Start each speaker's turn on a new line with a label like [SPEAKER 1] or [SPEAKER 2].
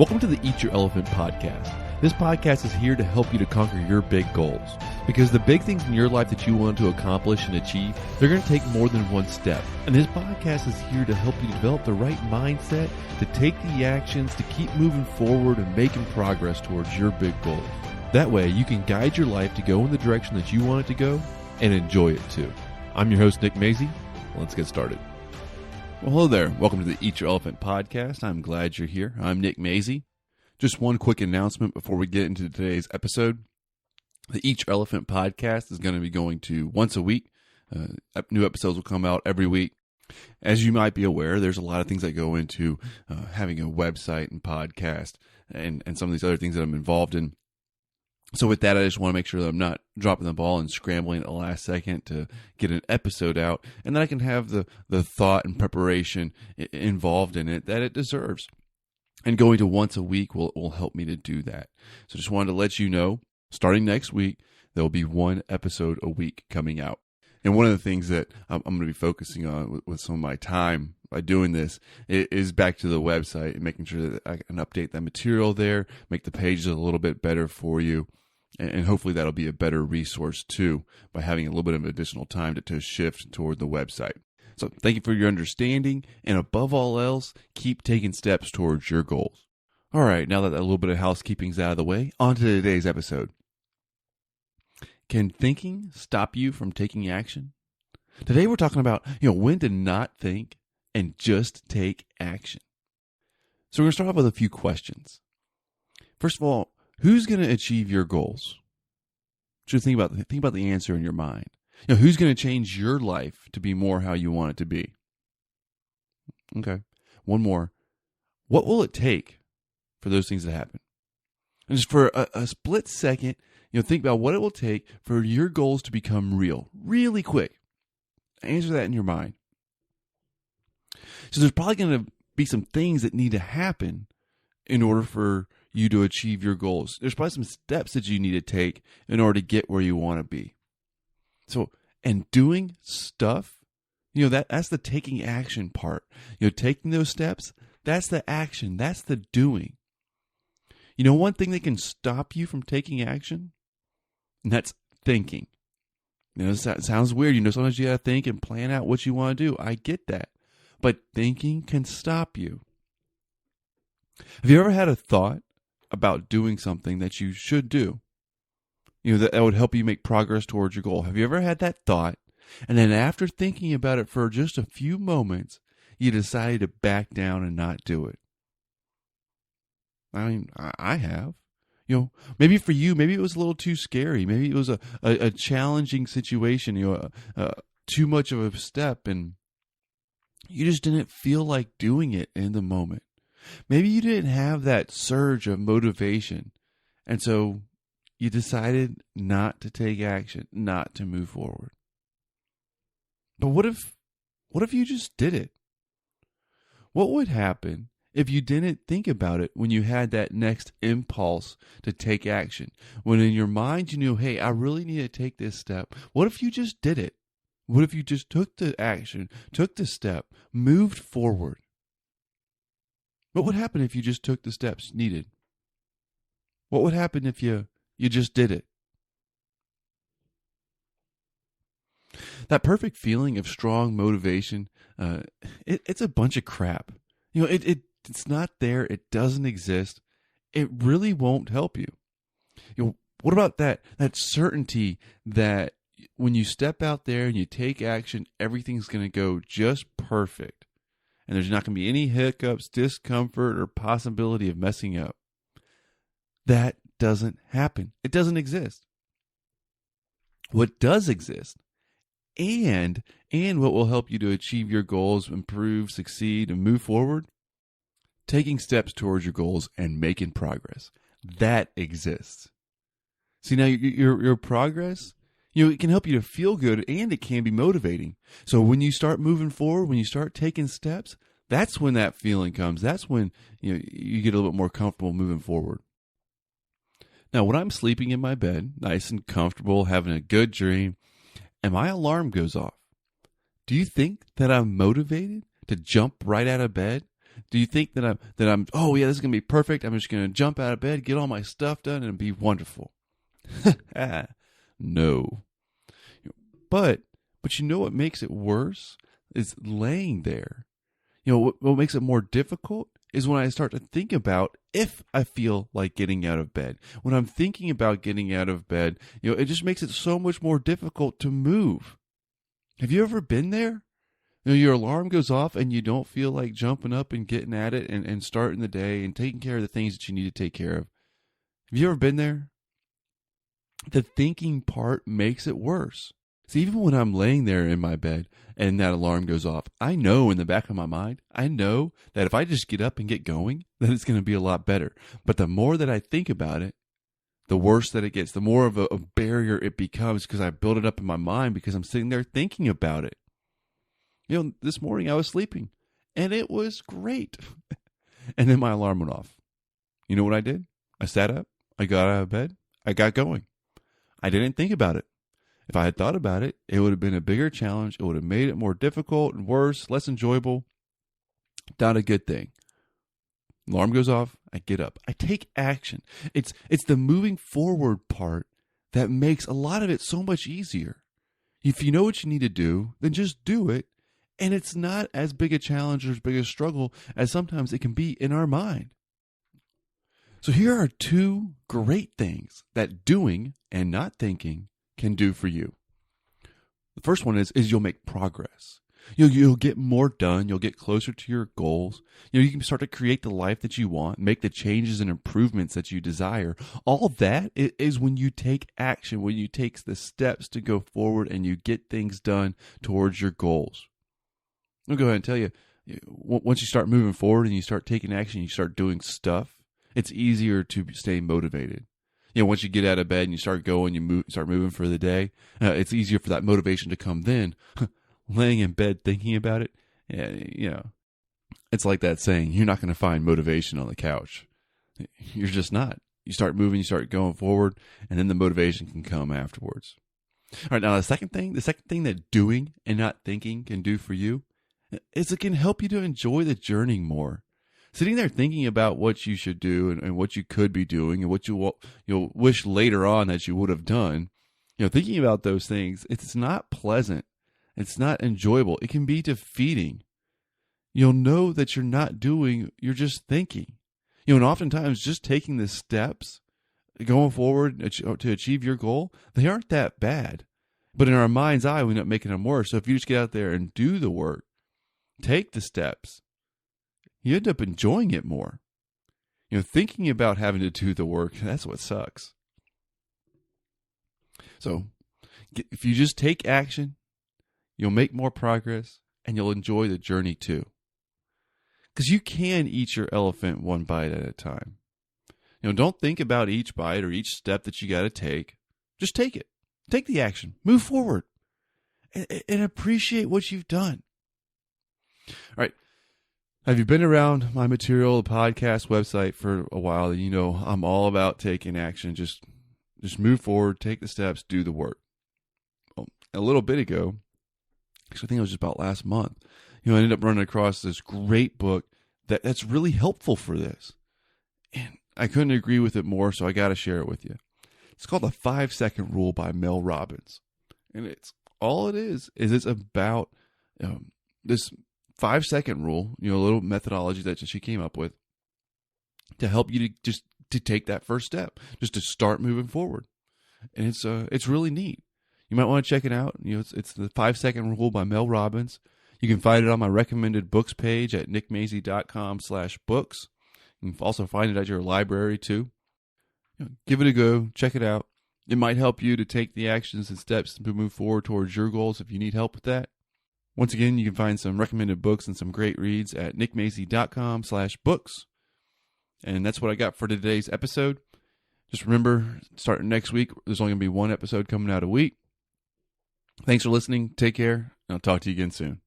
[SPEAKER 1] Welcome to the Eat Your Elephant podcast. This podcast is here to help you to conquer your big goals. Because the big things in your life that you want to accomplish and achieve, they're going to take more than one step. And this podcast is here to help you develop the right mindset, to take the actions, to keep moving forward and making progress towards your big goals. That way, you can guide your life to go in the direction that you want it to go and enjoy it too. I'm your host, Nick Mazie. Let's get started. Well, hello there. Welcome to the Eat Your Elephant podcast. I'm glad you're here. I'm Nick Mazie. Just one quick announcement before we get into today's episode. The Eat Your Elephant podcast is going to be going to once a week. New episodes will come out every week. As you might be aware, there's a lot of things that go into having a website and podcast and some of these other things that I'm involved in. So with that, I just want to make sure that I'm not dropping the ball and scrambling at the last second to get an episode out, and that I can have the thought and preparation involved in it that it deserves. And going to once a week will help me to do that. So just wanted to let you know, starting next week, there will be one episode a week coming out. And one of the things that I'm going to be focusing on with some of my time by doing this is back to the website and making sure that I can update that material there, make the pages a little bit better for you. And hopefully that'll be a better resource too by having a little bit of additional time to shift toward the website. So thank you for your understanding. And above all else, keep taking steps towards your goals. All right, now that a little bit of housekeeping's out of the way, on to today's episode. Can thinking stop you from taking action? Today we're talking about, when to not think and just take action. So we're going to start off with a few questions. First of all, who's going to achieve your goals? Just think about the answer in your mind. Who's going to change your life to be more how you want it to be? Okay. One more. What will it take for those things to happen? And just for a split second, think about what it will take for your goals to become real, really quick. Answer that in your mind. So there's probably going to be some things that need to happen in order for you to achieve your goals. There's probably some steps that you need to take in order to get where you want to be. So, and doing stuff, that's the taking action part. Taking those steps, that's the action, that's the doing. One thing that can stop you from taking action, and that's thinking. It sounds weird. Sometimes you got to think and plan out what you want to do. I get that. But thinking can stop you. Have you ever had a thought about doing something that you should do? That would help you make progress towards your goal. Have you ever had that thought, and then after thinking about it for just a few moments, you decided to back down and not do it? I mean, I have. Maybe for you, maybe it was a little too scary. Maybe it was a challenging situation, too much of a step, and you just didn't feel like doing it in the moment. Maybe you didn't have that surge of motivation, and so you decided not to take action, not to move forward. But what if you just did it? What would happen if you didn't think about it when you had that next impulse to take action? When in your mind you knew, hey, I really need to take this step. What if you just did it? What if you just took the action, took the step, moved forward? What would happen if you just took the steps needed? What would happen if you just did it? That perfect feeling of strong motivation, it's a bunch of crap. It's not there. It doesn't exist. It really won't help you. What about that certainty that when you step out there and you take action, everything's going to go just perfect, and there's not going to be any hiccups, discomfort, or possibility of messing up? That doesn't happen. It doesn't exist. What does exist, and what will help you to achieve your goals, improve, succeed, and move forward? Taking steps towards your goals and making progress. That exists. See, now your progress, it can help you to feel good, and it can be motivating. So when you start moving forward, when you start taking steps, that's when that feeling comes. That's when you get a little bit more comfortable moving forward. Now, when I'm sleeping in my bed, nice and comfortable, having a good dream, and my alarm goes off, do you think that I'm motivated to jump right out of bed Do you think that I'm oh yeah, this is going to be perfect. I'm just going to jump out of bed, get all my stuff done, and be wonderful? No. But you know what makes it worse is laying there. You know what makes it more difficult is when I start to think about if I feel like getting out of bed. When I'm thinking about getting out of bed, it just makes it so much more difficult to move. Have you ever been there? Your alarm goes off and you don't feel like jumping up and getting at it and starting the day and taking care of the things that you need to take care of. Have you ever been there? The thinking part makes it worse. So even when I'm laying there in my bed and that alarm goes off, I know in the back of my mind, I know that if I just get up and get going, that it's going to be a lot better. But the more that I think about it, the worse that it gets, the more of a barrier it becomes because I build it up in my mind because I'm sitting there thinking about it. This morning I was sleeping and it was great. And then my alarm went off. You know what I did? I sat up, I got out of bed, I got going. I didn't think about it. If I had thought about it, it would have been a bigger challenge. It would have made it more difficult and worse, less enjoyable. Not a good thing. Alarm goes off, I get up. I take action. It's the moving forward part that makes a lot of it so much easier. If you know what you need to do, then just do it. And it's not as big a challenge or as big a struggle as sometimes it can be in our mind. So here are two great things that doing and not thinking can do for you. The first one is you'll make progress. You'll get more done. You'll get closer to your goals. You can start to create the life that you want, make the changes and improvements that you desire. All that is when you take action, when you take the steps to go forward and you get things done towards your goals. I'll go ahead and tell you, once you start moving forward and you start taking action, you start doing stuff, it's easier to stay motivated. Once you get out of bed and you start going, you start moving for the day, it's easier for that motivation to come then. Laying in bed thinking about it, it's like that saying, you're not going to find motivation on the couch. You're just not. You start moving, you start going forward, and then the motivation can come afterwards. All right, now the second thing that doing and not thinking can do for you is it can help you to enjoy the journey more. Sitting there thinking about what you should do and what you could be doing and what you'll wish later on that you would have done, thinking about those things, it's not pleasant. It's not enjoyable. It can be defeating. You'll know that you're not doing, you're just thinking. And oftentimes just taking the steps, going forward to achieve your goal, they aren't that bad. But in our mind's eye, we end up making them worse. So if you just get out there and do the work, take the steps, you end up enjoying it more. Thinking about having to do the work, that's what sucks. So if you just take action, you'll make more progress and you'll enjoy the journey too. Because you can eat your elephant one bite at a time. Don't think about each bite or each step that you got to take. Just take it. Take the action. Move forward. And appreciate what you've done. All right. Have you been around my material, the podcast website for a while? You know I'm all about taking action. Just move forward, take the steps, do the work. Well, a little bit ago, actually I think it was just about last month, I ended up running across this great book that's really helpful for this. And I couldn't agree with it more, so I got to share it with you. It's called The 5-Second Rule by Mel Robbins. And it's about this 5-second rule, a little methodology that she came up with to help you to take that first step, just to start moving forward. And it's really neat. You might want to check it out. It's the 5-Second Rule by Mel Robbins. You can find it on my recommended books page at nickmazy.com/books. You can also find it at your library too. Give it a go. Check it out. It might help you to take the actions and steps to move forward towards your goals if you need help with that. Once again, you can find some recommended books and some great reads at nickmazy.com/books. And that's what I got for today's episode. Just remember, starting next week, there's only going to be one episode coming out a week. Thanks for listening. Take care. And I'll talk to you again soon.